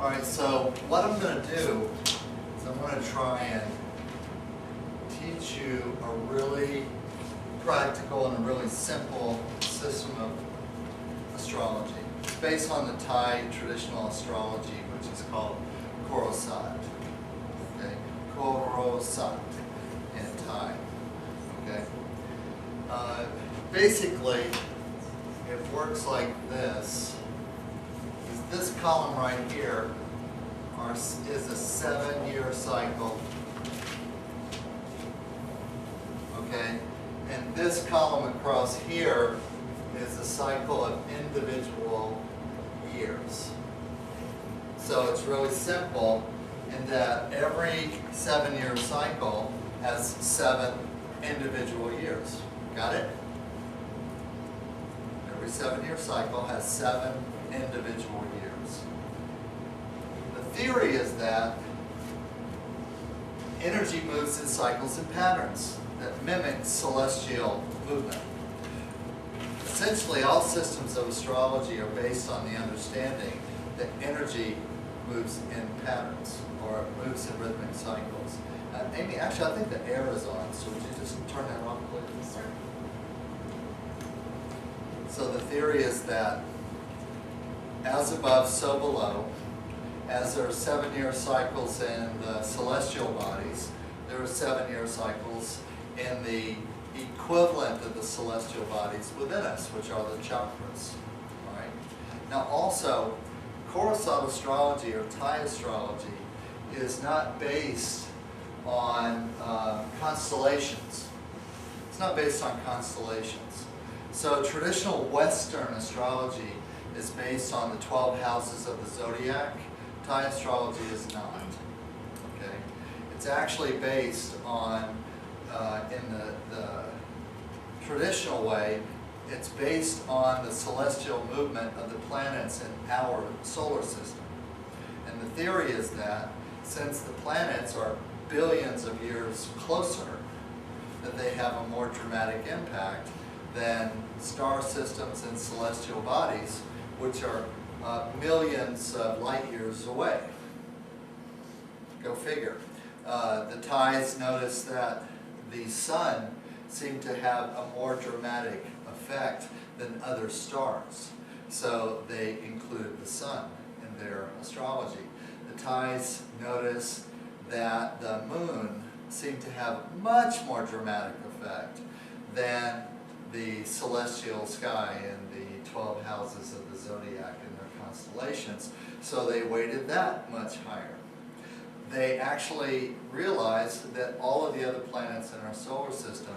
All right, so what I'm going to do is I'm going to try and teach you a really practical and a really simple system of astrology. It's based on the Thai traditional astrology, which is called Korosot. Okay, Korosot in Thai. Okay. Basically, it works like this. This column right here is a 7-year cycle. Okay? And this column across here is a cycle of individual years. So it's really simple in that every 7-year cycle has 7 individual years. Got it? Every 7-year cycle has 7 individual years. The theory is that energy moves in cycles and patterns that mimic celestial movement. Essentially, all systems of astrology are based on the understanding that energy moves in patterns or moves in rhythmic cycles. Amy, actually, I think the air is on, so would you just turn that on, please? Sure. So the theory is that as above, so below. As there are 7-year cycles in the celestial bodies, there are 7-year cycles in the equivalent of the celestial bodies within us, which are the chakras. All right? Now also, Korosot astrology or Thai astrology is not based on constellations. It's not based on constellations. So traditional Western astrology is based on the 12 houses of the zodiac. Thai astrology is not. Okay, it's actually based on, in the traditional way, it's based on the celestial movement of the planets in our solar system. And the theory is that since the planets are billions of years closer, that they have a more dramatic impact than star systems and celestial bodies, which are millions of light years away. Go figure. The Thais noticed that the sun seemed to have a more dramatic effect than other stars. So they included the sun in their astrology. The Thais noticed that the moon seemed to have a much more dramatic effect than the celestial sky and the 12 houses of the zodiac and their constellations, so they weighted that much higher. They actually realized that all of the other planets in our solar system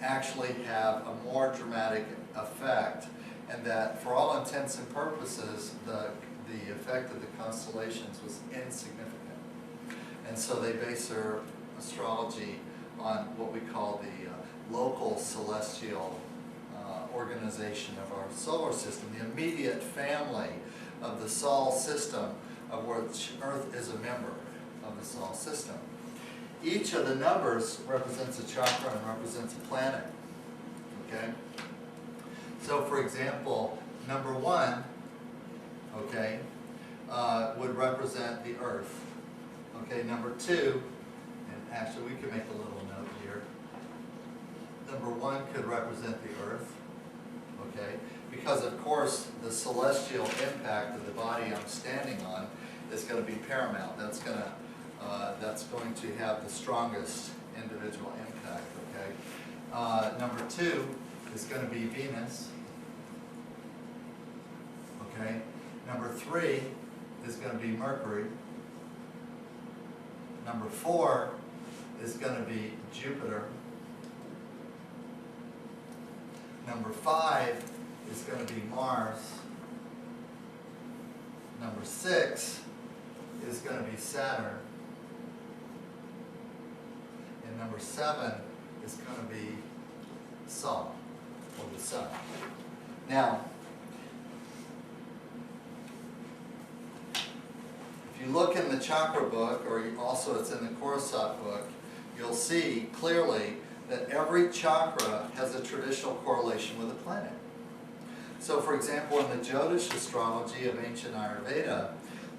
actually have a more dramatic effect, and that for all intents and purposes, the effect of the constellations was insignificant. And so they base their astrology on what we call the local celestial organization of our solar system, the immediate family of the Sol system, of which Earth is a member of the Sol system. Each of the numbers represents a chakra and represents a planet. Okay? So for example, number 1, okay, would represent the Earth. Okay, number 2, and actually we could make a little note here. Number 1 could represent the Earth. Okay, because of course the celestial impact of the body I'm standing on is going to be paramount. That's going to have the strongest individual impact. Okay, number 2 is going to be Venus. Okay, number 3 is going to be Mercury. Number 4 is going to be Jupiter. Number 5 is going to be Mars. Number 6 is going to be Saturn. And number 7 is going to be Sol, or the Sun. Now, if you look in the chakra book, or also it's in the Korosot book, you'll see clearly that every chakra has a traditional correlation with a planet. So for example, in the Jyotish astrology of ancient Ayurveda,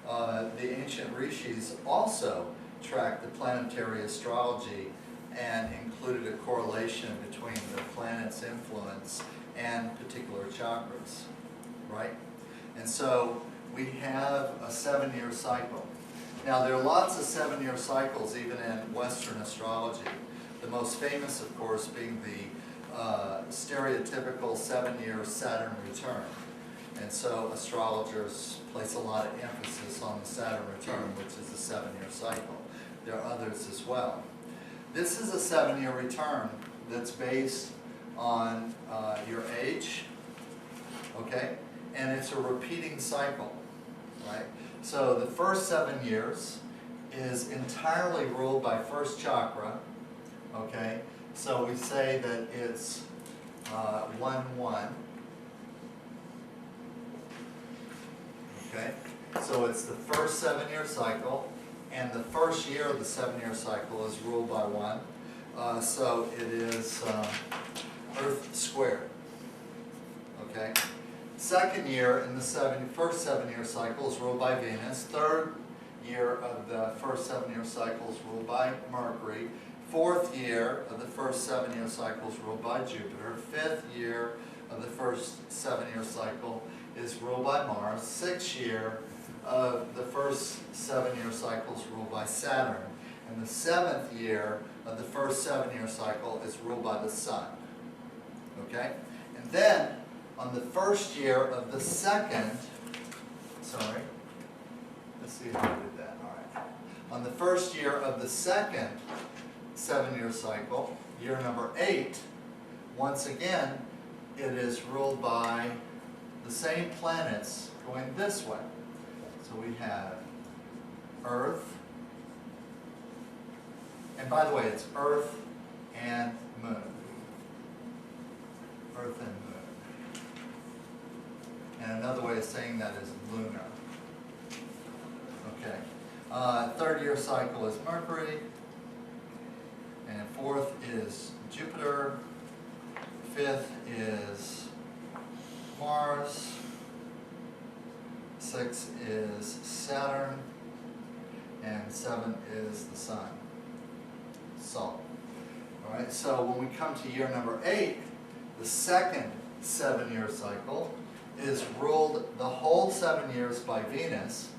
the ancient rishis also tracked the planetary astrology and included a correlation between the planet's influence and particular chakras, right? And so we have a 7-year cycle. Now there are lots of 7-year cycles even in Western astrology. The most famous, of course, being the stereotypical 7-year Saturn return. And so astrologers place a lot of emphasis on the Saturn return, which is a 7-year cycle. There are others as well. This is a 7-year return that's based on your age, okay? And it's a repeating cycle, right? So the first 7 years is entirely ruled by first chakra, okay? So we say that it's 1-1, okay? So it's the first 7-year cycle, and the first year of the 7-year cycle is ruled by 1. So it is Earth squared, okay? Second year in the first 7-year cycle is ruled by Venus. Third year of the first 7-year cycle is ruled by Mercury. Fourth year of the first 7-year cycle is ruled by Jupiter. Fifth year of the first 7-year cycle is ruled by Mars. Sixth year of the first 7-year cycle is ruled by Saturn. And the 7th year of the first 7-year cycle is ruled by the Sun. Okay? And then, on the first year of the second, let's see if I did that, all right. On the first year of the second 7-year cycle, year number 8, once again, it is ruled by the same planets going this way. So we have Earth, and by the way, it's Earth and Moon. Earth and Moon. And another way of saying that is lunar. Okay. Third year cycle is Mercury. And fourth is Jupiter. Fifth is Mars. Sixth is Saturn. And seventh is the Sun. All right, so when we come to year number 8, the second 7-year cycle is ruled the whole 7 years by Venus,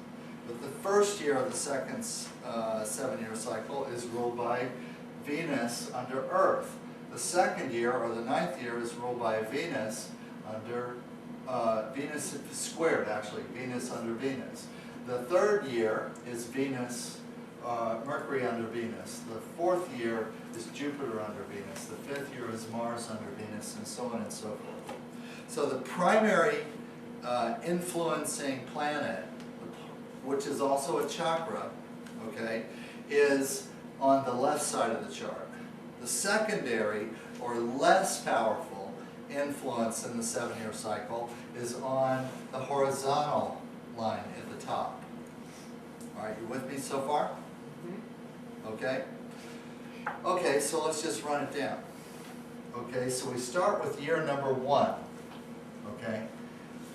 but the first year of the second 7-year cycle is ruled by Venus under Earth. The second year, or the 9th year, is ruled by Venus under Venus squared, actually, Venus under Venus. The third year is Venus, Mercury under Venus. The fourth year is Jupiter under Venus. The fifth year is Mars under Venus, and so on and so forth. So the primary influencing planet, which is also a chakra, okay, is on the left side of the chart. The secondary, or less powerful, influence in the 7-year cycle is on the horizontal line at the top. All right, you with me so far? Okay? Okay, so let's just run it down. Okay, so we start with year number 1. Okay?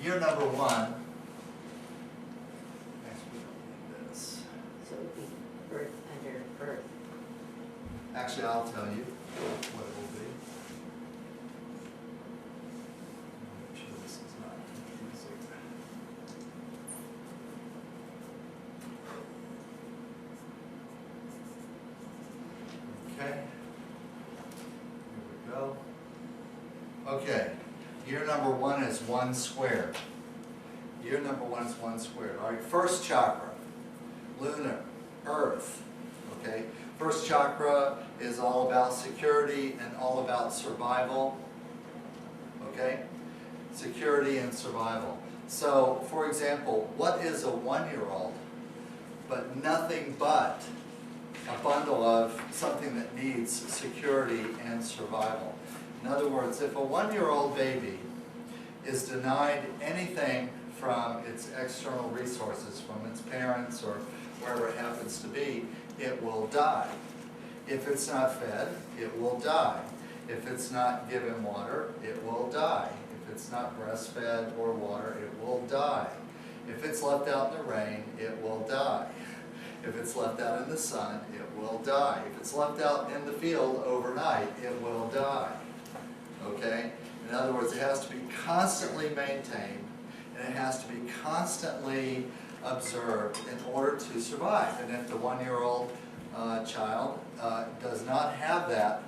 Year number 1. Actually, we don't need this. So it would be Earth under Earth. Actually, I'll tell you what it will be. Make sure this is not confusing. Okay, here we go. Okay, year number 1 is 1 squared. Year number 1 is 1 squared. All right, first chakra, lunar, Earth. Okay, first chakra is all about security and all about survival. Okay, security and survival. So, for example, what is a 1-year-old but nothing but a bundle of something that needs security and survival? In other words, if a 1-year-old baby is denied anything from its external resources, from its parents or wherever it happens to be, it will die. If it's not fed, it will die. If it's not given water, it will die. If it's not breastfed or water, it will die. If it's left out in the rain, it will die. If it's left out in the sun, it will die. If it's left out in the field overnight, it will die. Okay? In other words, it has to be constantly maintained, and it has to be constantly observed in order to survive. And if the one-year-old child does not have that,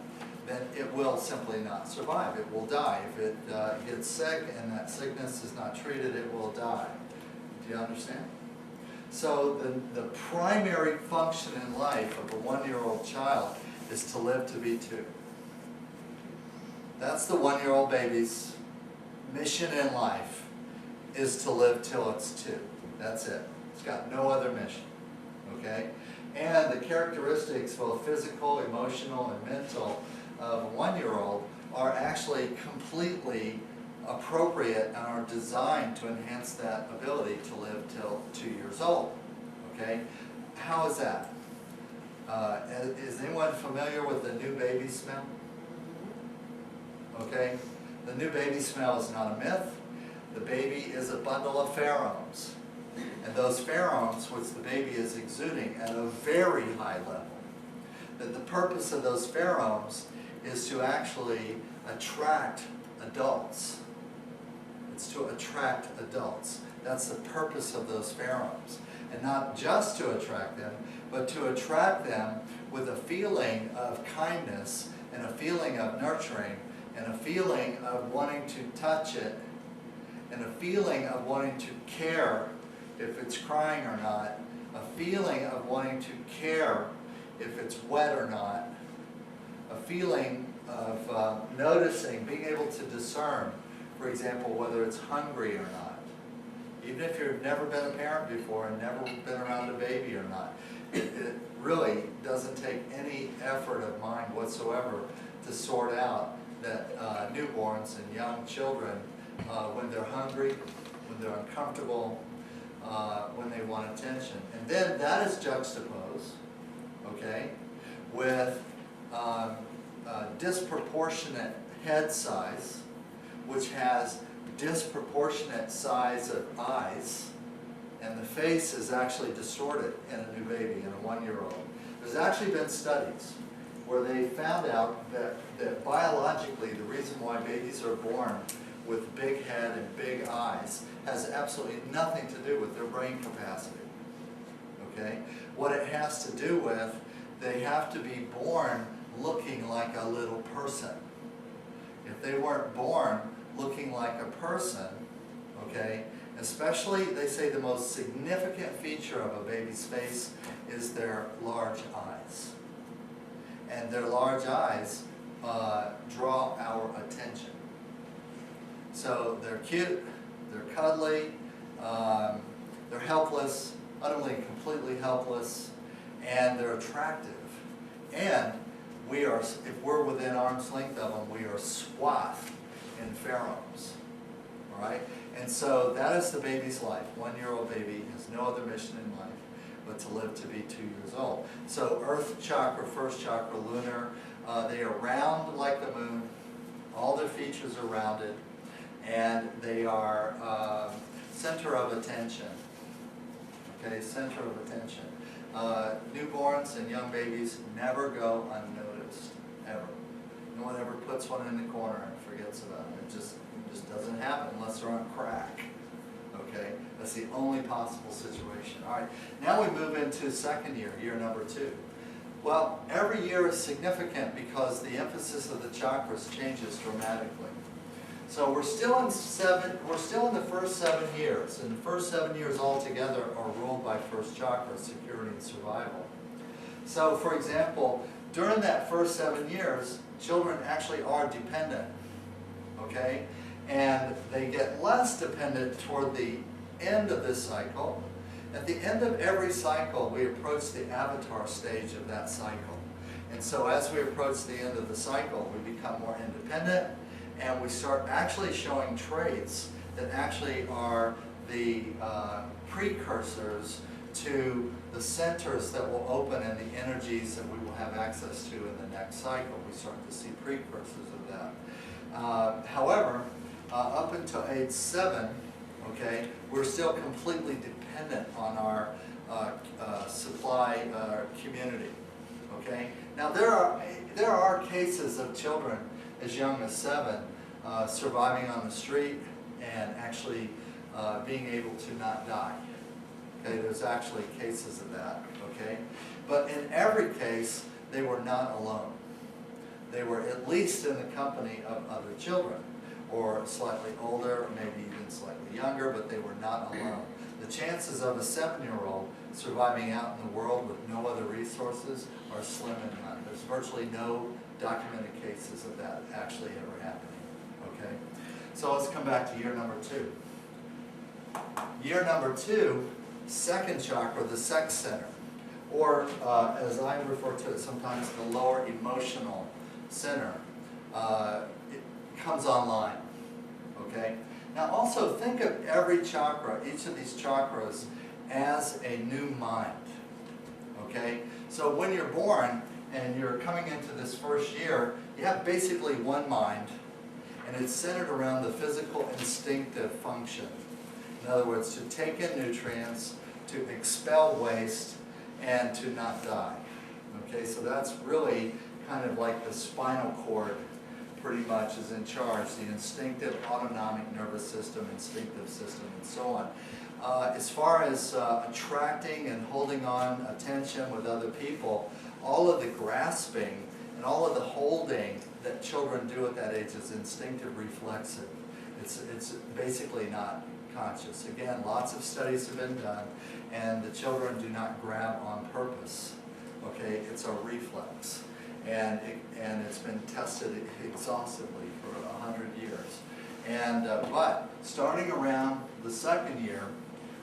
then it will simply not survive. It will die. If it gets sick and that sickness is not treated, it will die. Do you understand? So the primary function in life of a one-year-old child is to live to be 2. That's the one-year-old baby's mission in life, is to live till it's 2. That's it. It's got no other mission. Okay? And the characteristics, both physical, emotional, and mental, of a one-year-old are actually completely appropriate and are designed to enhance that ability to live till 2 years old. Okay? How is that? Is anyone familiar with the new baby smell? Okay? The new baby smell is not a myth. The baby is a bundle of pheromones. And those pheromones, which the baby is exuding at a very high level, that the purpose of those pheromones is to actually attract adults. It's to attract adults. That's the purpose of those pheromones. And not just to attract them, but to attract them with a feeling of kindness and a feeling of nurturing and a feeling of wanting to touch it and a feeling of wanting to care if it's crying or not, a feeling of wanting to care if it's wet or not, a feeling of noticing, being able to discern, for example, whether it's hungry or not. Even if you've never been a parent before and never been around a baby or not, it really doesn't take any effort of mind whatsoever to sort out that newborns and young children, when they're hungry, when they're uncomfortable, when they want attention. And then that is juxtaposed, okay, with disproportionate head size, which has disproportionate size of eyes, and the face is actually distorted in a new baby, in a one-year-old. There's actually been studies where they found out that biologically the reason why babies are born with big head and big eyes has absolutely nothing to do with their brain capacity. Okay? What it has to do with, they have to be born looking like a little person. If they weren't born looking like a person, okay, especially, they say the most significant feature of a baby's face is their large eyes. And their large eyes draw our attention. So they're cute, they're cuddly, they're helpless, utterly completely helpless, and they're attractive. And we are, if we're within arm's length of them, we are swathed in pheromones. All right? And so that is the baby's life. One-year-old baby has no other mission in life but to live to be 2 years old. So earth chakra, first chakra, lunar, they are round like the moon. All their features are rounded. And they are center of attention. Okay, center of attention. Newborns and young babies never go unnoticed, ever. No one ever puts one in the corner and forgets about it. It just doesn't happen unless they're on crack. Okay, that's the only possible situation. All right, now we move into second year, year number 2. Well, every year is significant because the emphasis of the chakras changes dramatically. So we're still in the first 7 years, and the first 7 years altogether are ruled by first chakra, security and survival. So, for example, during that first 7 years, children actually are dependent, okay? And they get less dependent toward the end of this cycle. At the end of every cycle, we approach the avatar stage of that cycle. And so as we approach the end of the cycle, we become more independent, and we start actually showing traits that actually are the precursors to the centers that will open and the energies that we will have access to in the next cycle. We start to see precursors of that. However, up until age 7, okay? We're still completely dependent on our supply community, okay? Now there are cases of children as young as 7 surviving on the street and actually being able to not die. Okay, there's actually cases of that, okay? But in every case, they were not alone. They were at least in the company of other children, or slightly older, or maybe even slightly younger, but they were not alone. The chances of a 7-year-old surviving out in the world with no other resources are slim and none. There's virtually no documented cases of that actually ever happening, okay? So let's come back to year number 2. Year number 2, second chakra, the sex center, or as I refer to it sometimes, the lower emotional center, it comes online, okay? Now also think of every chakra, each of these chakras, as a new mind, okay? So when you're born and you're coming into this first year, you have basically one mind, and it's centered around the physical instinctive function. In other words, to take in nutrients, to expel waste, and to not die. Okay, so that's really kind of like the spinal cord pretty much is in charge, the instinctive autonomic nervous system, instinctive system, and so on. As far as attracting and holding on attention with other people, all of the grasping and all of the holding that children do at that age is instinctive reflexive. It's basically not conscious. Again, lots of studies have been done, and the children do not grab on purpose. Okay, it's a reflex, and it's been tested exhaustively for 100 years. And but starting around the second year,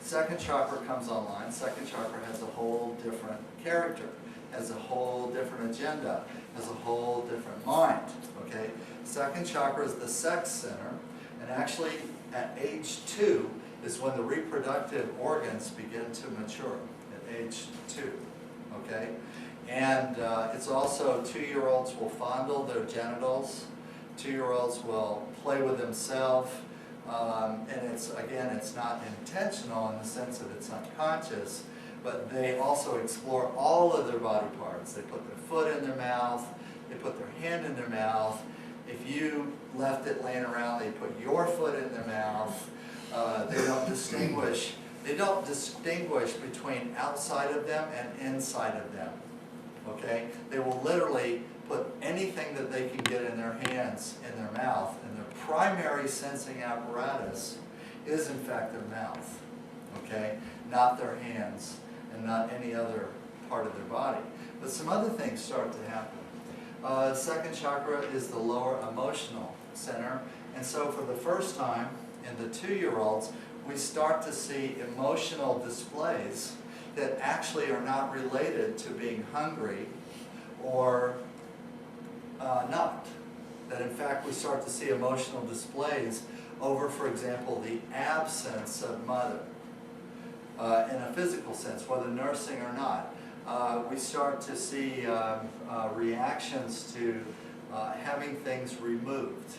second chakra comes online. Second chakra has a whole different character, has a whole different agenda, has a whole different mind. Okay, second chakra is the sex center, and actually at age 2 is when the reproductive organs begin to mature, at age 2, okay? And it's also 2-year-olds will fondle their genitals, 2-year-olds will play with themselves, and it's, again, it's not intentional in the sense that it's unconscious, but they also explore all of their body parts. They put their foot in their mouth, they put their hand in their mouth. If you left it laying around, they put your foot in their mouth. They don't distinguish. They don't distinguish between outside of them and inside of them. Okay? They will literally put anything that they can get in their hands in their mouth, and their primary sensing apparatus is in fact their mouth. Okay? Not their hands and not any other part of their body. But some other things start to happen. Second chakra is the lower emotional center, and so for the first time in the 2-year-olds, we start to see emotional displays that actually are not related to being hungry or not. That in fact we start to see emotional displays over, for example, the absence of mother in a physical sense, whether nursing or not. We start to see reactions to having things removed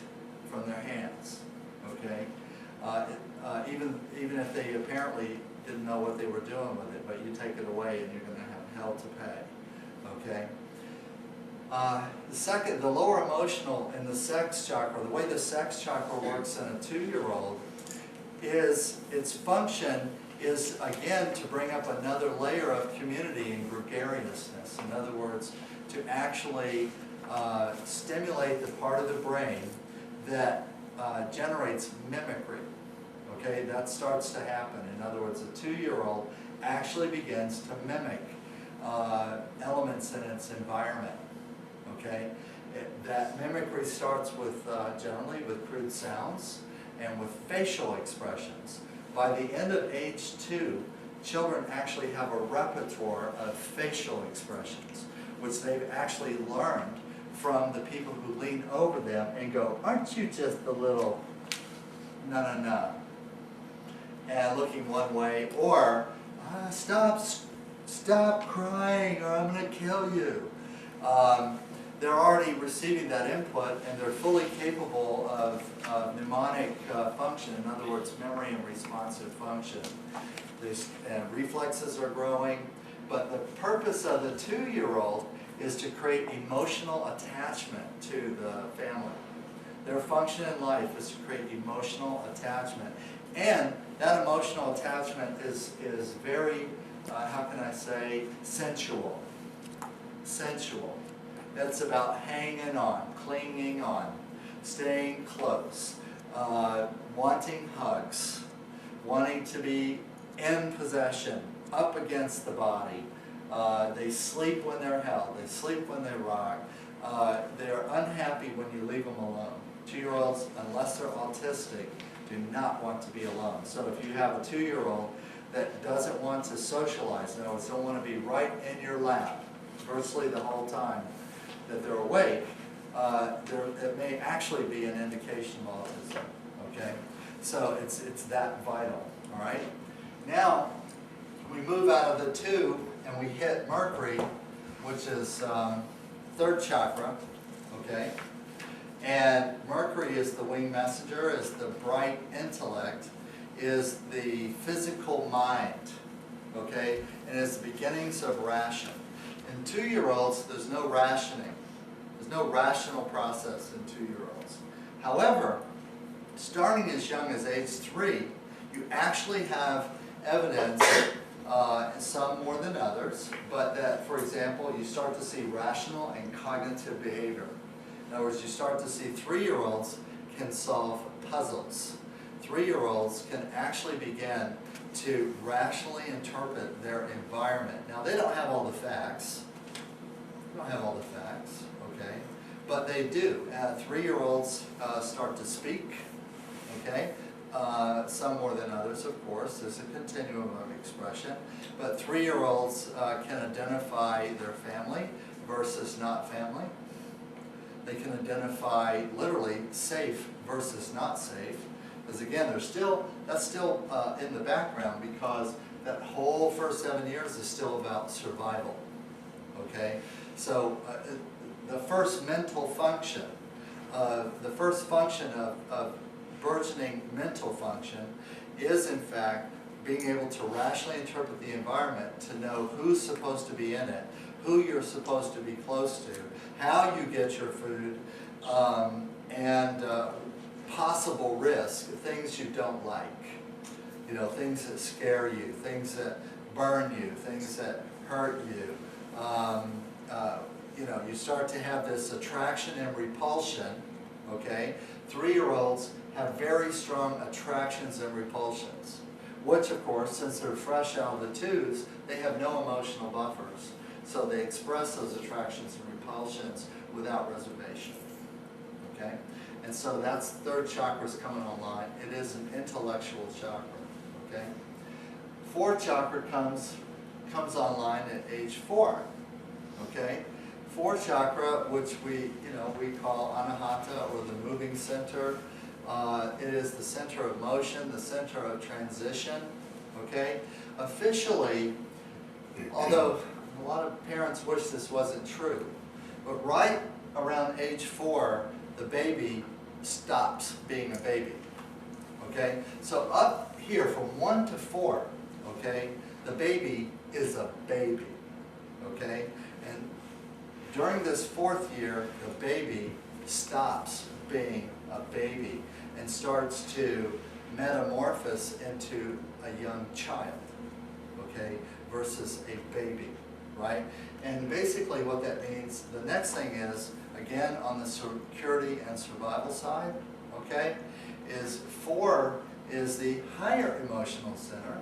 from their hands, okay? Even if they apparently didn't know what they were doing with it, but you take it away and you're going to have hell to pay, okay? The lower emotional in the sex chakra, the way the sex chakra works in a 2-year-old is its function is, again, to bring up another layer of community and gregariousness. In other words, to actually stimulate the part of the brain that generates mimicry. Okay, that starts to happen. In other words, a 2-year-old actually begins to mimic elements in its environment. Okay, that mimicry starts with generally with crude sounds and with facial expressions. By the end of age 2, children actually have a repertoire of facial expressions, which they've actually learned from the people who lean over them and go, "Aren't you just a little na-na-na?" And looking one way, or stop crying or I'm going to kill you. they're already receiving that input and they're fully capable of mnemonic function, in other words, memory and responsive function. These reflexes are growing, but the purpose of the 2-year-old is to create emotional attachment to the family. Their function in life is to create emotional attachment. And that emotional attachment is very, how can I say, sensual. Sensual. It's about hanging on, clinging on, staying close, wanting hugs, wanting to be in possession, up against the body. They sleep when they're held. They sleep when they rock. They're unhappy when you leave them alone. 2-year-olds, unless they're autistic, do not want to be alone. So if you have a 2-year-old that doesn't want to socialize, in other words, don't want to be right in your lap virtually the whole time that they're awake, it may actually be an indication of autism. Okay? So it's that vital. All right? Now, we move out of the 2 and we hit Mercury, which is 3rd chakra. Okay? And Mercury is the winged messenger, is the bright intellect, is the physical mind, okay? And is the beginnings of ration. In 2-year-olds, there's no rationing. There's no rational process in 2-year-olds. However, starting as young as age 3, you actually have evidence, some more than others, but that, for example, you start to see rational and cognitive behavior. In other words, you start to see 3-year-olds can solve puzzles. 3-year-olds can actually begin to rationally interpret their environment. Now, they don't have all the facts. They don't have all the facts, okay? But they do. 3-year-olds start to speak, okay? Some more than others, of course. There's a continuum of expression. But 3-year-olds can identify their family versus not family. They can identify literally safe versus not safe, because again, that's still in the background, because that whole first 7 years is still about survival. Okay, so the first mental function, the first function of burgeoning mental function is in fact being able to rationally interpret the environment, to know who's supposed to be in it, who you're supposed to be close to, how you get your food, and possible risk, things you don't like. You know, things that scare you, things that burn you, things that hurt you. You know, you start to have this attraction and repulsion, okay? 3-year-olds have very strong attractions and repulsions, which of course, since they're fresh out of the 2s, they have no emotional buffers. So they express those attractions and repulsions without reservation. Okay? And so that's 3rd chakra's coming online. It is an intellectual chakra. Okay? 4th chakra comes online at age 4. Okay? 4th chakra, which we call anahata, or the moving center. It is the center of motion, the center of transition. Okay? Officially, although a lot of parents wish this wasn't true, but right around age 4, the baby stops being a baby. Okay? So up here from 1 to 4, okay, the baby is a baby. Okay? And during this 4th year, the baby stops being a baby and starts to metamorphose into a young child. Okay? Versus a baby. Right? And basically what that means, the next thing is, again, on the security and survival side, okay, is 4 is the higher emotional center.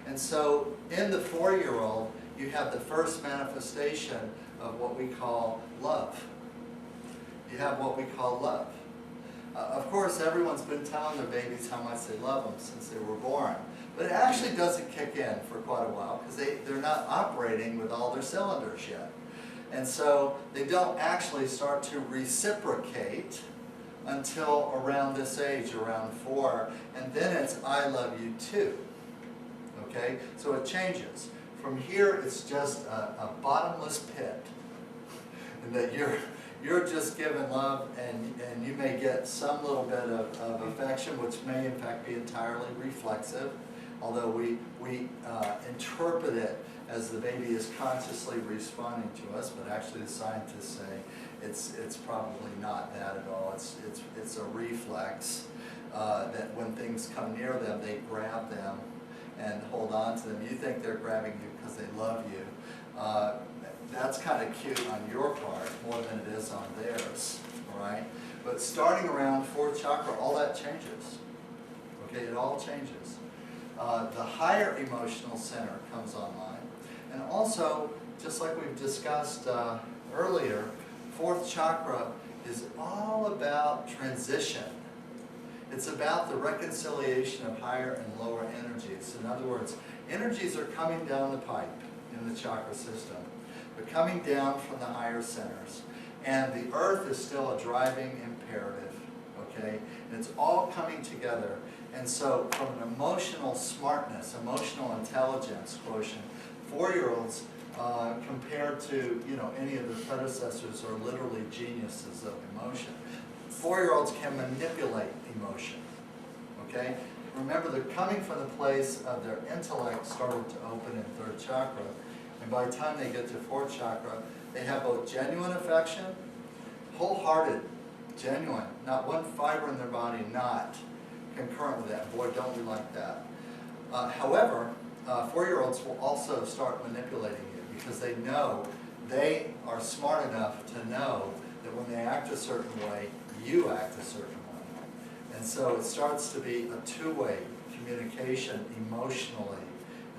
And so in the 4-year-old, you have the first manifestation of what we call love. You have what we call love. Of course, everyone's been telling their babies how much they love them since they were born. But it actually doesn't kick in for quite a while, because they're not operating with all their cylinders yet. And so they don't actually start to reciprocate until around this age, around 4. And then it's I love you too. Okay? So it changes. From here, it's just a bottomless pit. And that you're just giving love, and you may get some little bit of affection, which may in fact be entirely reflexive, although we interpret it as the baby is consciously responding to us, but actually the scientists say it's probably not that at all. It's a reflex that when things come near them, they grab them and hold on to them. You think they're grabbing you because they love you. That's kind of cute on your part more than it is on theirs, all right? But starting around 4th chakra, all that changes. Okay, it all changes. The higher emotional center comes online. And also, just like we've discussed earlier, 4th chakra is all about transition. It's about the reconciliation of higher and lower energies. In other words, energies are coming down the pipe in the chakra system. They're coming down from the higher centers. And the earth is still a driving imperative, okay? And it's all coming together. And so from an emotional smartness, emotional intelligence quotient, 4-year-olds compared to any of the predecessors are literally geniuses of emotion. 4-year-olds can manipulate emotion, okay? Remember, they're coming from the place of their intellect started to open in 3rd chakra, and by the time they get to 4th chakra, they have both genuine affection, wholehearted, genuine, not one fiber in their body not concurrent with that. Boy, don't we like that. However, 4-year-olds will also start manipulating you because they know they are smart enough to know that when they act a certain way, you act a certain way. And so it starts to be a two-way communication emotionally,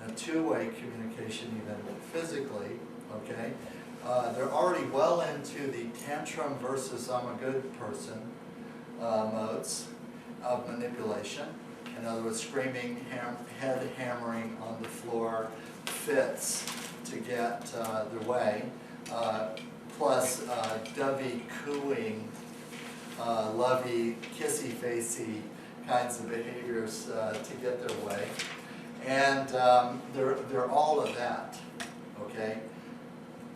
and a two-way communication even physically, okay? They're already well into the tantrum versus I'm a good person modes of manipulation. In other words, screaming, head hammering on the floor, fits to get their way, plus dovey cooing, lovey, kissy-facey kinds of behaviors to get their way. And they're all of that, okay?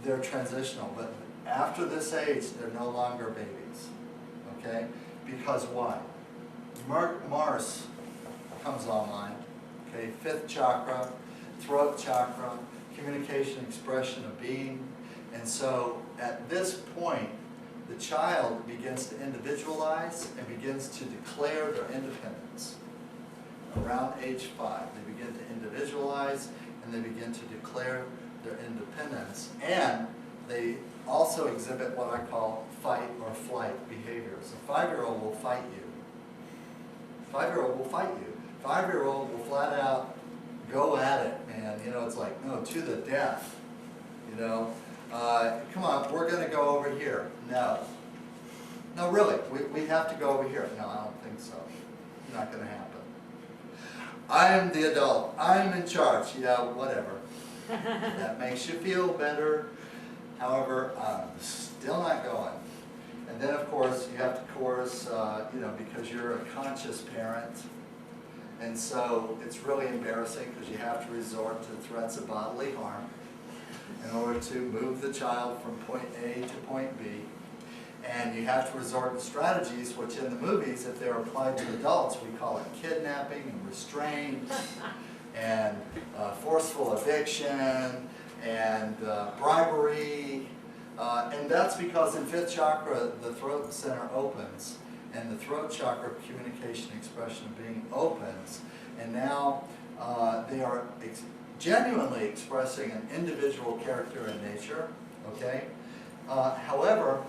They're transitional, but after this age, they're no longer babies, okay? Because why? Mars comes online, okay? 5th chakra, throat chakra, communication, expression of being. And so at this point, the child begins to individualize and begins to declare their independence. Around age 5, they begin to individualize and they begin to declare their independence. And they also exhibit what I call fight or flight behaviors. A 5-year-old will fight you. 5-year-old will fight you. 5-year-old will flat out go at it, man. It's like, no, to the death. Come on, we're going to go over here. No. No, really, we have to go over here. No, I don't think so. Not going to happen. I'm the adult. I'm in charge. Yeah, whatever. That makes you feel better. However, I'm still not going. And then, of course, you have to coerce, because you're a conscious parent. And so it's really embarrassing because you have to resort to threats of bodily harm in order to move the child from point A to point B. And you have to resort to strategies which in the movies, if they're applied to adults, we call it kidnapping and restraint and forceful eviction and bribery. And that's because in 5th chakra, the throat center opens. And the throat chakra, communication, expression of being, opens. And now they are genuinely expressing an individual character in nature, okay? However,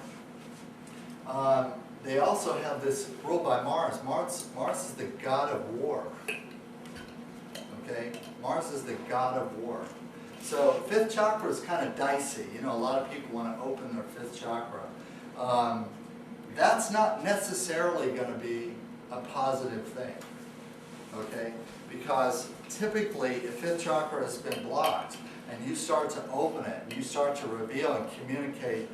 they also have this rule by Mars. Mars is the god of war, okay? Mars is the god of war. So 5th chakra is kind of dicey. A lot of people want to open their 5th chakra. That's not necessarily going to be a positive thing, okay? Because typically, if 5th chakra has been blocked and you start to open it, and you start to reveal and communicate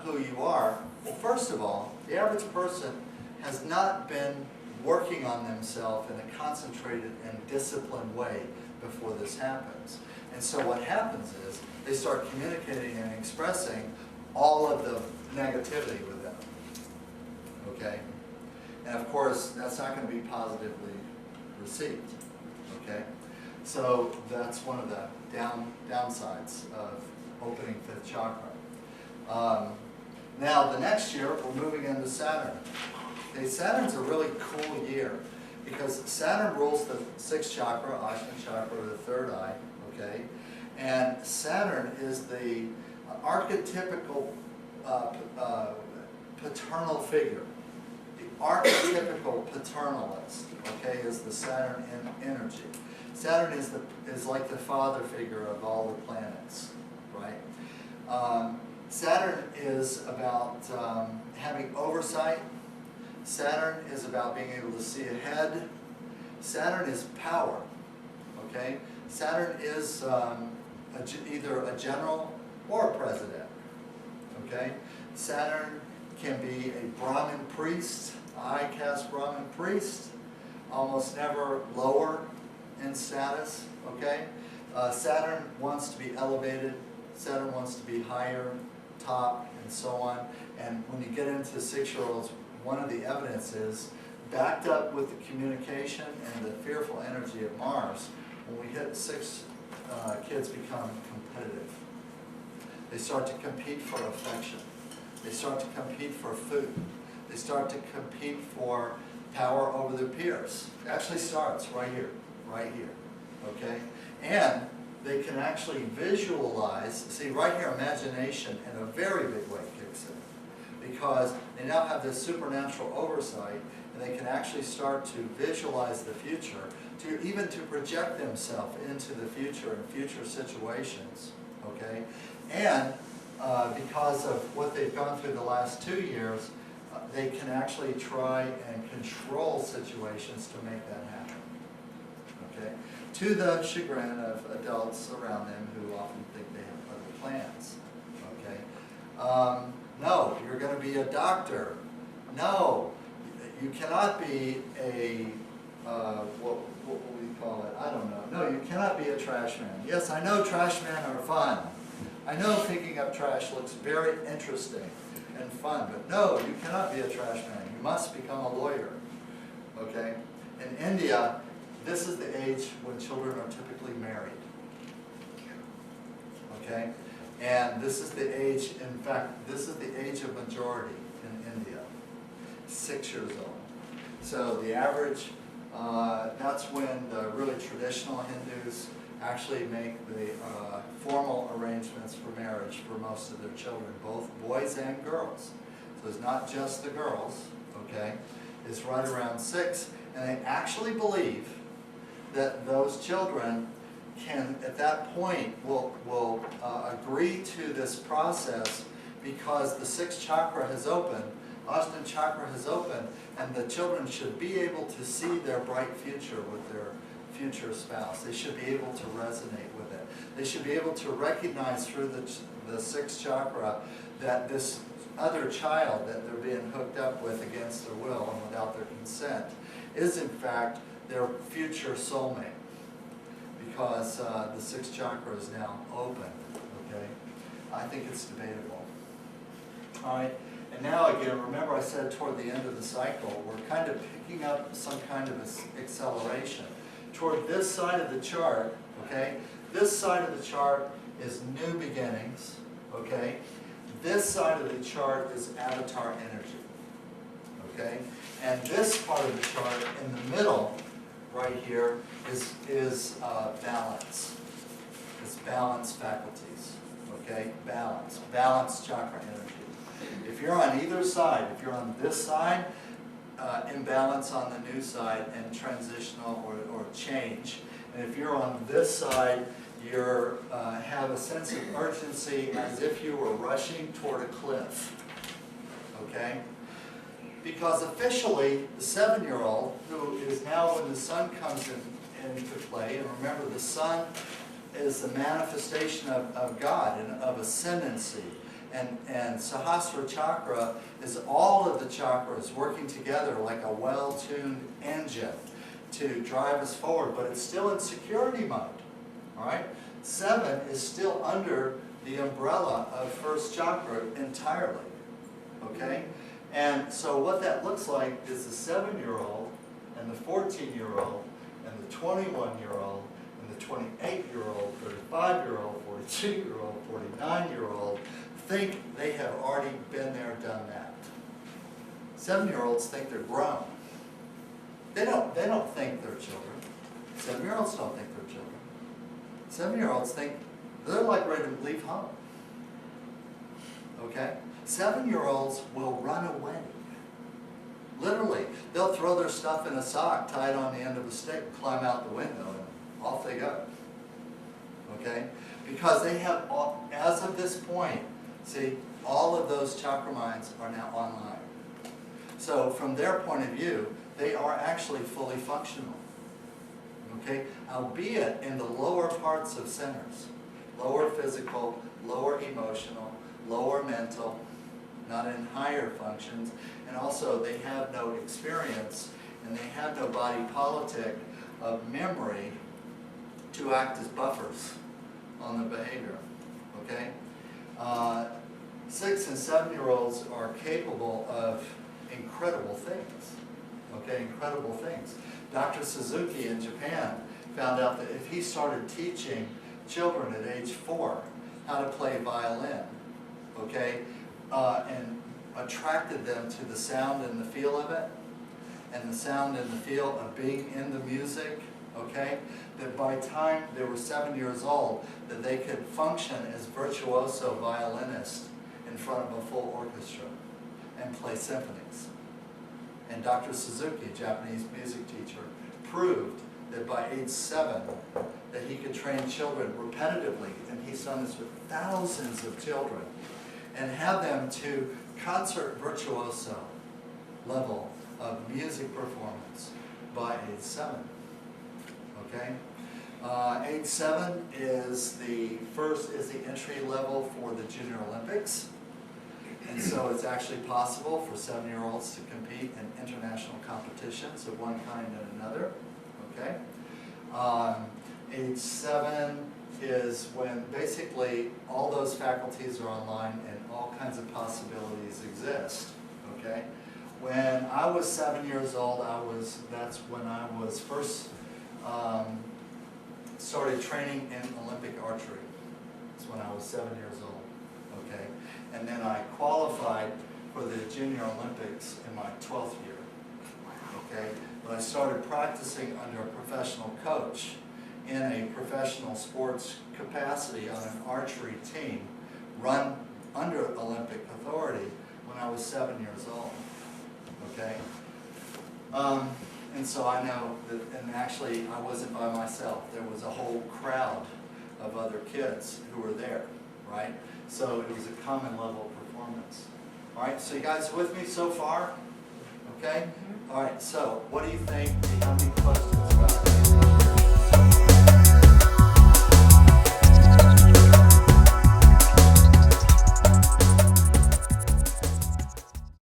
who you are, well, first of all, the average person has not been working on themselves in a concentrated and disciplined way before this happens. And so what happens is they start communicating and expressing all of the negativity within them. Okay? And of course, that's not going to be positively received. Okay? So that's one of the downsides of opening fifth chakra. Now the next year, we're moving into Saturn. Okay, Saturn's a really cool year because Saturn rules the sixth chakra, Ajna chakra, or the third eye. Okay? And Saturn is the archetypical paternal figure. The archetypical paternalist, okay, is the Saturn energy. Saturn is like the father figure of all the planets, right? Saturn is about having oversight. Saturn is about being able to see ahead. Saturn is power, okay? Saturn is either a general or a president, okay? Saturn can be a Brahmin priest, a high caste Brahmin priest, almost never lower in status, okay? Saturn wants to be elevated, Saturn wants to be higher, top, and so on. And when you get into 6-year-olds, one of the evidence is, backed up with the communication and the fearful energy of Mars, when we hit 6, kids become competitive. They start to compete for affection. They start to compete for food. They start to compete for power over their peers. It actually starts right here, okay? And they can actually visualize, see right here, imagination in a very big way kicks in, because they now have this supernatural oversight, and they can actually start to visualize the future, even to project themselves into the future and future situations, okay? And because of what they've gone through the last 2 years, they can actually try and control situations to make that happen, okay? To the chagrin of adults around them who often think they have other plans, okay? No, you're going to be a doctor. No, you cannot be a, what would we call it? I don't know. No, you cannot be a trash man. Yes, I know trash men are fun. I know picking up trash looks very interesting and fun, but no, you cannot be a trash man. You must become a lawyer, okay? In India, this is the age when children are typically married, okay? And this is the age, in fact, this is the age of majority in India, 6 years old. So the average, that's when the really traditional Hindus actually make the formal arrangements for marriage for most of their children, both boys and girls. So it's not just the girls, okay? It's right around 6, and they actually believe that those children can, at that point, will agree to this process because the 6th chakra has opened, Ajna chakra has opened, and the children should be able to see their bright future with their future spouse. They should be able to resonate with it. They should be able to recognize through the 6th chakra that this other child that they're being hooked up with against their will and without their consent is in fact their future soulmate, because the 6th chakra is now open, okay? I think it's debatable. All right, and now again, remember I said toward the end of the cycle, we're kind of picking up some kind of acceleration. Toward this side of the chart, okay, this side of the chart is new beginnings, okay? This side of the chart is avatar energy, okay? And this part of the chart in the middle, right here, is balance. It's balance faculties, okay? Balance chakra energy. If you're on either side, if you're on this side, imbalance on the new side and transitional or change. And if you're on this side, you have a sense of urgency as if you were rushing toward a cliff, okay? Because officially, the 7-year-old, who is now when the sun comes into play, and remember the sun is the manifestation of God and of ascendancy, and Sahasrara chakra is all of the chakras working together like a well-tuned engine to drive us forward, but it's still in security mode, all right? 7 is still under the umbrella of first chakra entirely, okay? And so what that looks like is the 7-year-old and the 14-year-old and the 21-year-old and the 28-year-old, 35-year-old, 42-year-old, 49-year-old think they have already been there, done that. 7-year-olds think they're grown. They don't think they're children. 7-year-olds don't think they're children. 7-year-olds think they're like ready to leave home. Okay? 7-year-olds will run away. Literally, they'll throw their stuff in a sock, tie it on the end of a stick, climb out the window, and off they go. Okay? Because they have, as of this point, see, all of those chakra minds are now online. So from their point of view, they are actually fully functional. Okay? Albeit in the lower parts of centers. Lower physical, lower emotional, lower mental, not in higher functions. And also they have no experience and they have no body politic of memory to act as buffers on the behavior. Okay? 6 and 7-year-olds are capable of incredible things. Okay, incredible things. Dr. Suzuki in Japan found out that if he started teaching children at age 4 how to play violin, okay, and attracted them to the sound and the feel of it, and the sound and the feel of being in the music, okay, that by the time they were 7 years old, that they could function as virtuoso violinists in front of a full orchestra and play symphonies. And Dr. Suzuki, a Japanese music teacher, proved that by age 7 that he could train children repetitively, and he's done this with thousands of children, and have them to concert virtuoso level of music performance by age 7. Okay? Age 7 is the entry level for the Junior Olympics. And so it's actually possible for 7-year-olds to compete in international competitions of one kind and another. Okay? Age 7 is when basically all those faculties are online and all kinds of possibilities exist. Okay? When I was 7 years old, that's when I was first started training in Olympic archery. That's when I was 7 years old. Okay? And then I qualified for the Junior Olympics in my 12th year. Okay? But I started practicing under a professional coach in a professional sports capacity on an archery team run under Olympic authority when I was 7 years old. Okay? And so I know that, and actually I wasn't by myself. There was a whole crowd of other kids who were there, right? So it was a common level of performance. All right, so you guys with me so far? Okay? All right, so what do you think? Do you have any questions about it?